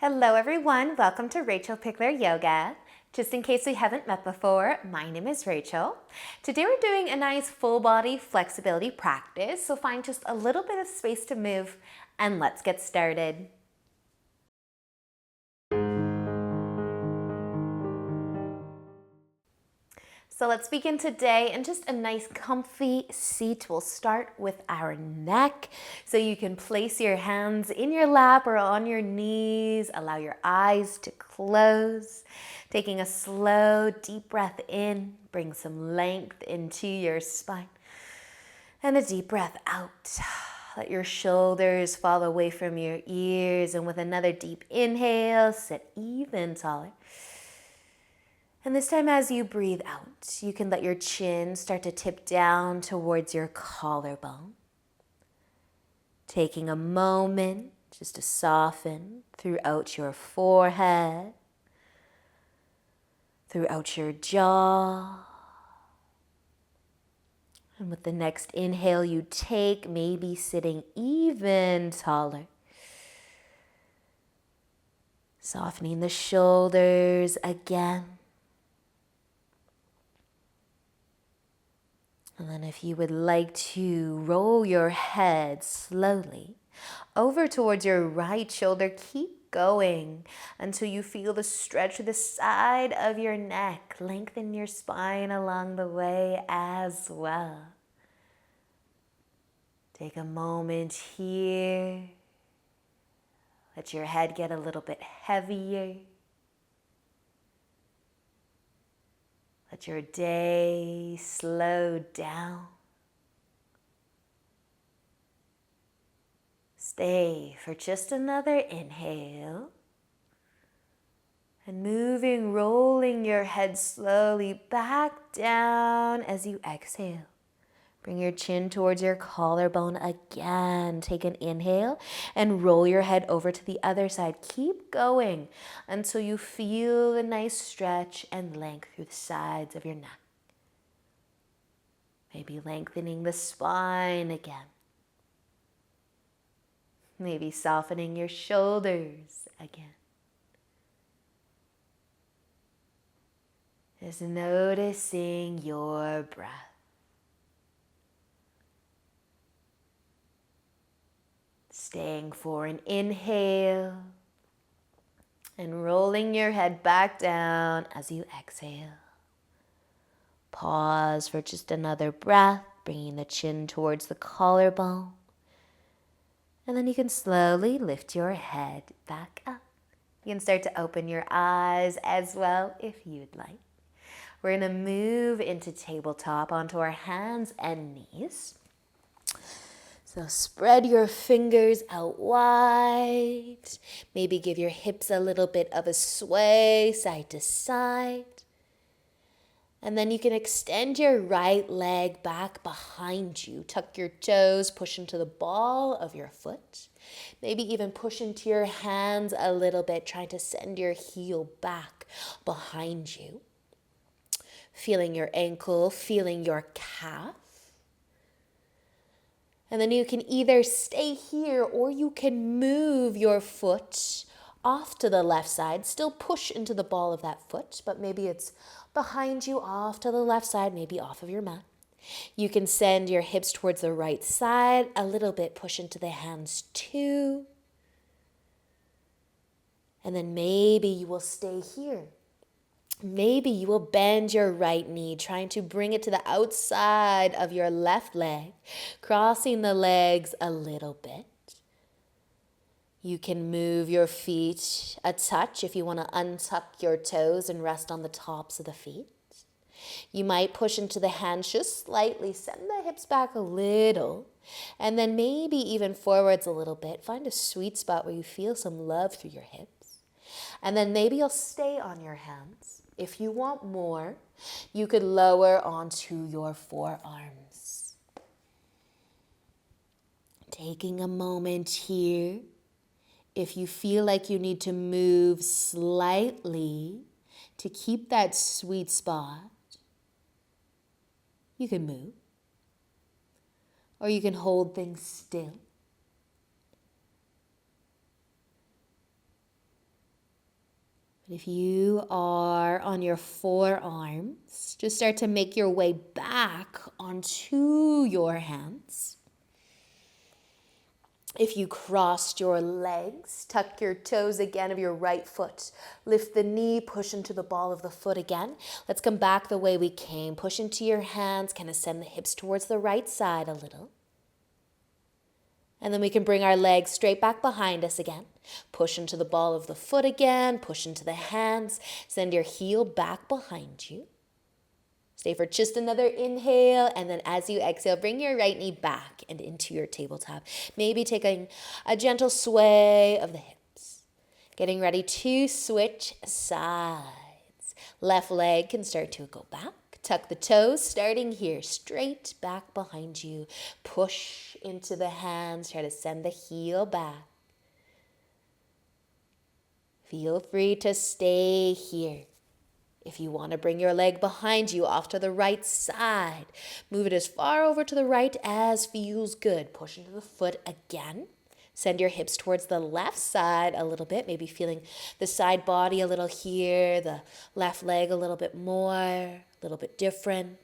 Hello everyone, welcome to Rachel Pichler Yoga. Just in case we haven't met before, my name is Rachel. Today we're doing a nice full body flexibility practice, so find just a little bit of space to move and let's get started. So let's begin today in just a nice comfy seat. We'll start with our neck. So you can place your hands in your lap or on your knees. Allow your eyes to close. Taking a slow, deep breath in. Bring some length into your spine. And a deep breath out. Let your shoulders fall away from your ears. And with another deep inhale, sit even taller. And this time as you breathe out, you can let your chin start to tip down towards your collarbone. Taking a moment just to soften throughout your forehead, throughout your jaw. And with the next inhale you take, maybe sitting even taller. Softening the shoulders again. And then if you would like to roll your head slowly over towards your right shoulder, keep going until you feel the stretch to the side of your neck. Lengthen your spine along the way as well. Take a moment here. Let your head get a little bit heavier. Let your day slow down. Stay for just another inhale. And rolling your head slowly back down as you exhale. Bring your chin towards your collarbone again. Take an inhale and roll your head over to the other side. Keep going until you feel the nice stretch and length through the sides of your neck. Maybe lengthening the spine again. Maybe softening your shoulders again. Just noticing your breath. Staying for an inhale and rolling your head back down as you exhale. Pause for just another breath, bringing the chin towards the collarbone. And then you can slowly lift your head back up. You can start to open your eyes as well if you'd like. We're going to move into tabletop onto our hands and knees. So spread your fingers out wide. Maybe give your hips a little bit of a sway side to side. And then you can extend your right leg back behind you. Tuck your toes, push into the ball of your foot. Maybe even push into your hands a little bit, trying to send your heel back behind you. Feeling your ankle, feeling your calf. And then you can either stay here or you can move your foot off to the left side. Still push into the ball of that foot, but maybe it's behind you, off to the left side, maybe off of your mat. You can send your hips towards the right side, a little bit push into the hands too. And then maybe you will stay here. Maybe you will bend your right knee, trying to bring it to the outside of your left leg, crossing the legs a little bit. You can move your feet a touch if you want to untuck your toes and rest on the tops of the feet. You might push into the hands just slightly, send the hips back a little, and then maybe even forwards a little bit. Find a sweet spot where you feel some love through your hips. And then maybe you'll stay on your hands. If you want more, you could lower onto your forearms. Taking a moment here. If you feel like you need to move slightly to keep that sweet spot, you can move. Or you can hold things still. If you are on your forearms, just start to make your way back onto your hands. If you crossed your legs, tuck your toes again of your right foot. Lift the knee, push into the ball of the foot again. Let's come back the way we came. Push into your hands, kind of send the hips towards the right side a little. And then we can bring our legs straight back behind us again. Push into the ball of the foot again, push into the hands. Send your heel back behind you. Stay for just another inhale, and then as you exhale, bring your right knee back and into your tabletop. Maybe taking a gentle sway of the hips. Getting ready to switch sides. Left leg can start to go back. Tuck the toes, starting here, straight back behind you. Push into the hands, try to send the heel back. Feel free to stay here. If you want to bring your leg behind you off to the right side, move it as far over to the right as feels good. Push into the foot again. Send your hips towards the left side a little bit, maybe feeling the side body a little here, the left leg a little bit more, a little bit different.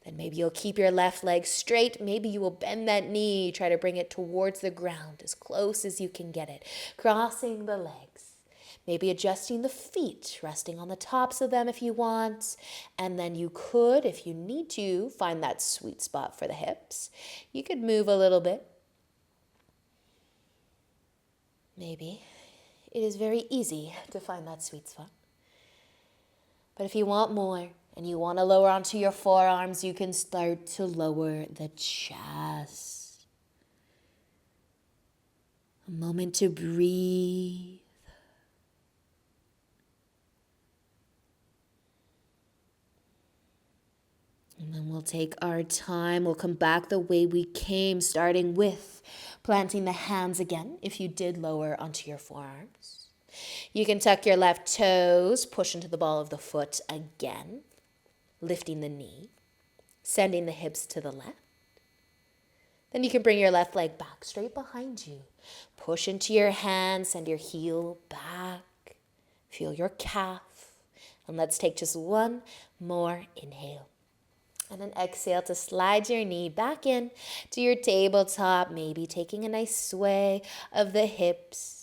Then maybe you'll keep your left leg straight. Maybe you will bend that knee, try to bring it towards the ground as close as you can get it. Crossing the legs. Maybe adjusting the feet, resting on the tops of them if you want. And then you could, if you need to, find that sweet spot for the hips. You could move a little bit. Maybe it is very easy to find that sweet spot. But if you want more and you want to lower onto your forearms, you can start to lower the chest. A moment to breathe. And then we'll take our time. We'll come back the way we came, starting with planting the hands again, if you did lower onto your forearms. You can tuck your left toes, push into the ball of the foot again, lifting the knee, sending the hips to the left. Then you can bring your left leg back straight behind you. Push into your hands, send your heel back. Feel your calf. And let's take just one more inhale. And then exhale to slide your knee back in to your tabletop, maybe taking a nice sway of the hips.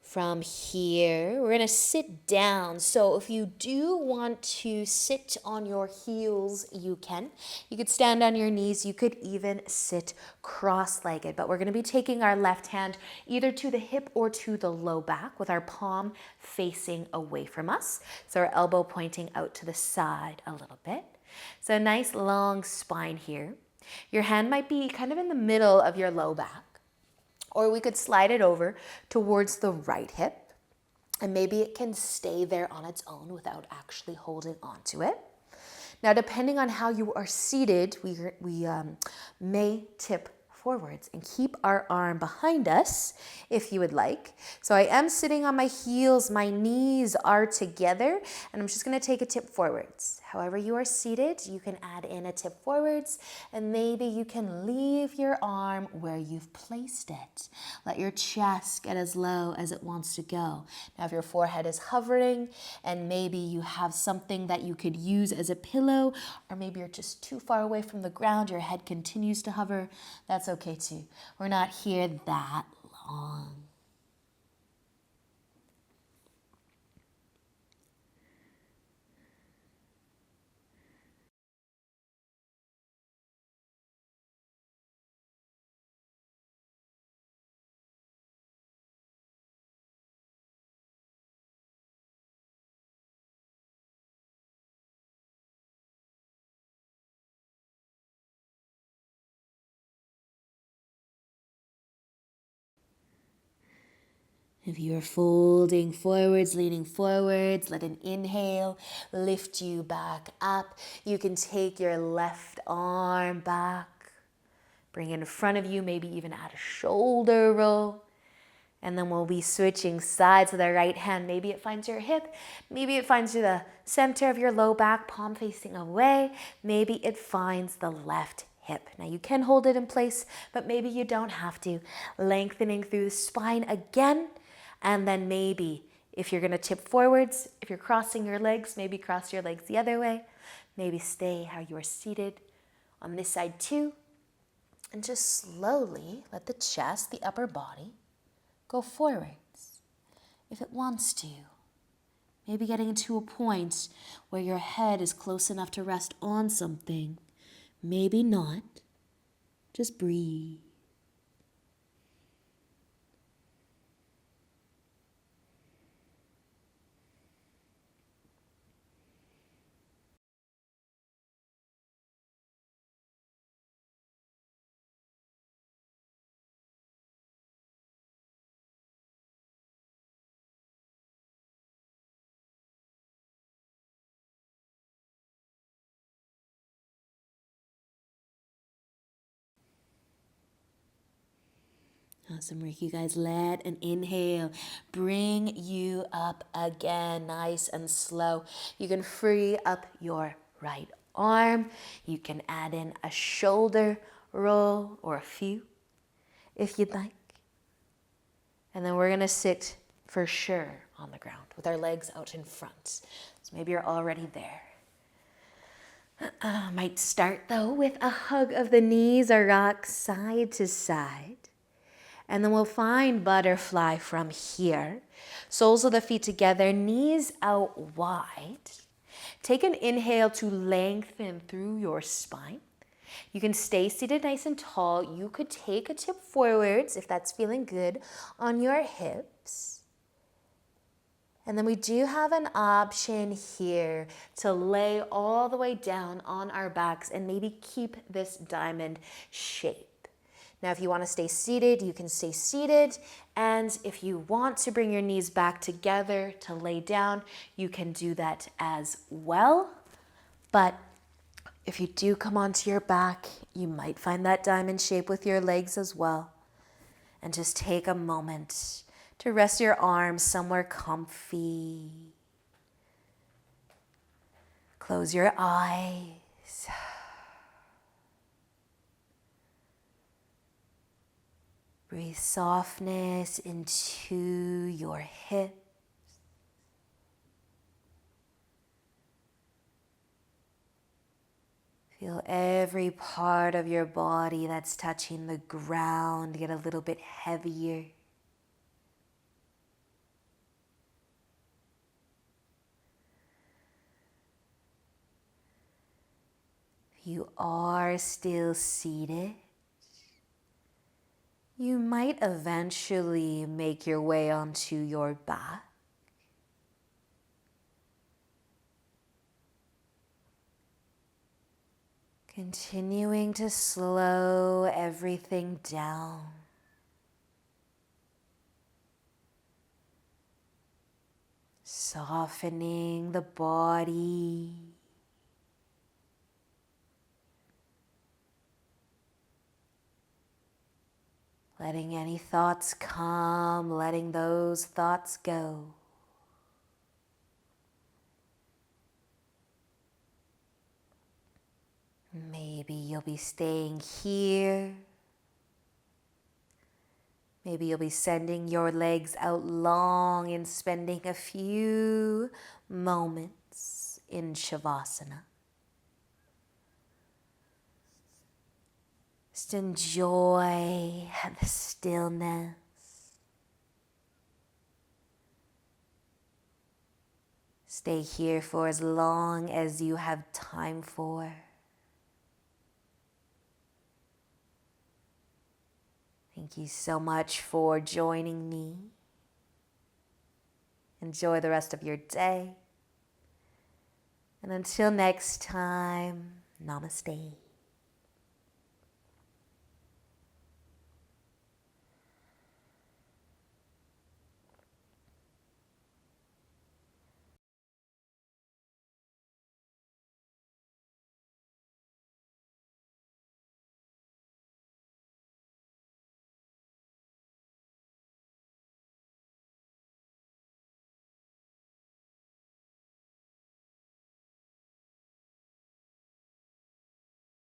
From here, we're going to sit down. So if you do want to sit on your heels, you can. You could stand on your knees. You could even sit cross-legged. But we're going to be taking our left hand either to the hip or to the low back with our palm facing away from us. So our elbow pointing out to the side a little bit. So a nice long spine here. Your hand might be kind of in the middle of your low back. Or we could slide it over towards the right hip. And maybe it can stay there on its own without actually holding onto it. Now, depending on how you are seated, we may tip forwards and keep our arm behind us if you would like. So I am sitting on my heels, my knees are together, and I'm just going to take a tip forwards. However you are seated, you can add in a tip forwards, and maybe you can leave your arm where you've placed it. Let your chest get as low as it wants to go. Now, if your forehead is hovering, and maybe you have something that you could use as a pillow, or maybe you're just too far away from the ground, your head continues to hover, that's okay too. We're not here that long. If you're folding forwards, leaning forwards, let an inhale lift you back up. You can take your left arm back, bring it in front of you, maybe even add a shoulder roll. And then we'll be switching sides with our right hand. Maybe it finds your hip. Maybe it finds the center of your low back, palm facing away. Maybe it finds the left hip. Now you can hold it in place, but maybe you don't have to. Lengthening through the spine again, and then maybe if you're gonna tip forwards, if you're crossing your legs, maybe cross your legs the other way. Maybe stay how you are seated on this side too. And just slowly let the chest, the upper body, go forwards if it wants to. Maybe getting to a point where your head is close enough to rest on something. Maybe not. Just breathe. Awesome work, you guys. Let an inhale bring you up again, nice and slow. You can free up your right arm. You can add in a shoulder roll or a few if you'd like. And then we're gonna sit for sure on the ground with our legs out in front. So maybe you're already there. Might start though with a hug of the knees or rock side to side. And then we'll find butterfly from here. Soles of the feet together, knees out wide. Take an inhale to lengthen through your spine. You can stay seated nice and tall. You could take a tip forwards if that's feeling good on your hips. And then we do have an option here to lay all the way down on our backs and maybe keep this diamond shape. Now, if you want to stay seated, you can stay seated. And if you want to bring your knees back together to lay down, you can do that as well. But if you do come onto your back, you might find that diamond shape with your legs as well. And just take a moment to rest your arms somewhere comfy. Close your eyes. Breathe softness into your hips. Feel every part of your body that's touching the ground get a little bit heavier. If you are still seated, you might eventually make your way onto your back. Continuing to slow everything down. Softening the body. Letting any thoughts come, letting those thoughts go. Maybe you'll be staying here. Maybe you'll be sending your legs out long and spending a few moments in Shavasana. Just enjoy the stillness. Stay here for as long as you have time for. Thank you so much for joining me. Enjoy the rest of your day. And until next time, namaste.